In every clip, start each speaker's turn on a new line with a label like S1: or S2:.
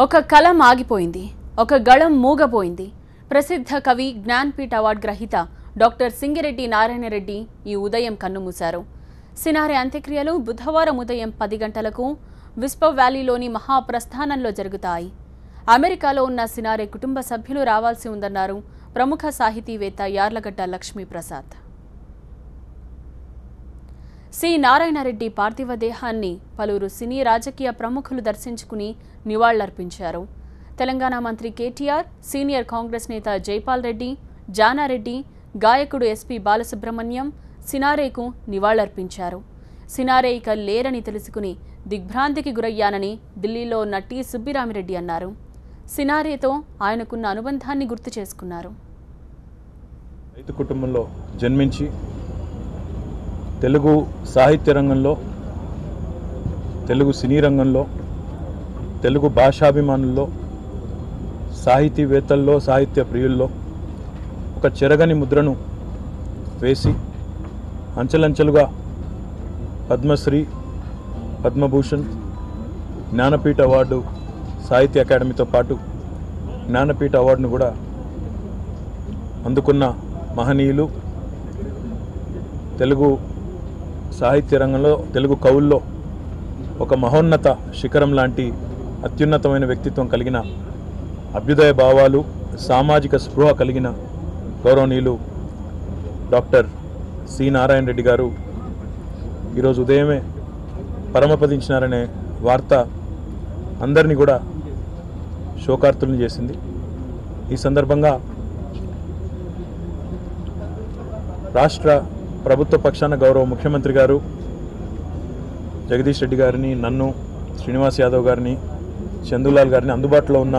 S1: ఒక కలం ఆగిపోయింది, ఒక గళం మూగపోయింది. ప్రసిద్ధ కవి జ్ఞాన్పీఠ్ అవార్డు గ్రహీత డాక్టర్ సింగిరెడ్డి నారాయణ రెడ్డి ఈ ఉదయం కన్నుమూశారు. సినారె అంత్యక్రియలు బుధవారం ఉదయం 10 గంటలకు విస్ప వ్యాలీలోని మహాప్రస్థానంలో జరుగుతాయి. అమెరికాలో ఉన్న సినారె కుటుంబ సభ్యులు రావాల్సి ఉందన్నారు ప్రముఖ సాహితీవేత్త యార్లగడ్డ లక్ష్మీప్రసాద్. సి నారాయణరెడ్డి పార్థివ దేహాన్ని పలువురు సినీ రాజకీయ ప్రముఖులు దర్శించుకుని నివాళులర్పించారు. తెలంగాణ మంత్రి కేటీఆర్, సీనియర్ కాంగ్రెస్ నేత జైపాల్ రెడ్డి, జానారెడ్డి, గాయకుడు ఎస్పీ బాలసుబ్రహ్మణ్యం సినారెకు నివాళులర్పించారు. సినారె ఇక లేరని తెలుసుకుని దిగ్భ్రాంతికి గురయ్యానని ఢిల్లీలో ఉన్న టి సుబ్బిరామిరెడ్డి అన్నారు. సినారెతో ఆయనకున్న అనుబంధాన్ని గుర్తు చేసుకున్నారు.
S2: రైతు కుటుంబంలో జన్మించి తెలుగు సాహిత్య రంగంలో, తెలుగు సినీ రంగంలో, తెలుగు భాషాభిమానుల్లో, సాహితీవేత్తల్లో, సాహిత్య ప్రియుల్లో ఒక చెరగని ముద్రను వేసి అంచెలంచెలుగా పద్మశ్రీ, పద్మభూషణ్, జ్ఞానపీఠ అవార్డు, సాహిత్య అకాడమీతో పాటు జ్ఞానపీఠ అవార్డును కూడా అందుకున్న మహనీయులు, తెలుగు సాహిత్య రంగంలో, తెలుగు కవుల్లో ఒక మహోన్నత శిఖరం లాంటి అత్యున్నతమైన వ్యక్తిత్వం కలిగిన, అభ్యుదయ భావాలు, సామాజిక స్పృహ కలిగిన గౌరవనీయులు డాక్టర్ సి నారాయణ రెడ్డి గారు ఈరోజు ఉదయమే పరమపదించినారనే వార్త అందరినీ కూడా శోకార్తులను చేసింది. ఈ సందర్భంగా రాష్ట్ర ప్రభుత్వ పక్షాన గౌరవ ముఖ్యమంత్రి గారు జగదీష్ రెడ్డి గారిని, నన్ను, శ్రీనివాస్ యాదవ్ గారిని, చందులాల్ గారిని, అందుబాటులో ఉన్న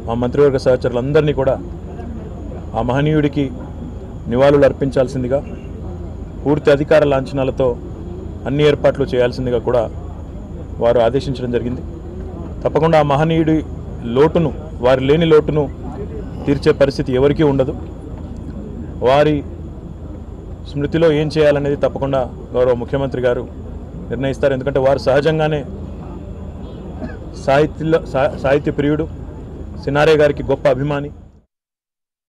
S2: మా మంత్రివర్గ సహచరులందరినీ కూడా ఆ మహనీయుడికి నివాళులు అర్పించాల్సిందిగా, పూర్తి అధికార లాంఛనాలతో అన్ని ఏర్పాట్లు చేయాల్సిందిగా కూడా వారు ఆదేశించడం జరిగింది. తప్పకుండా ఆ మహనీయుడి లోటును, వారి లేని లోటును తీర్చే పరిస్థితి ఎవరికీ ఉండదు. వారి స్మృతిలో ఏం చేయాలనేది తప్పకుండా గౌరవ ముఖ్యమంత్రి గారు నిర్ణయిస్తారు. ఎందుకంటే వారు సహజంగానే సాహిత్య ప్రియుడు, సినారె గారికి గొప్ప అభిమాని.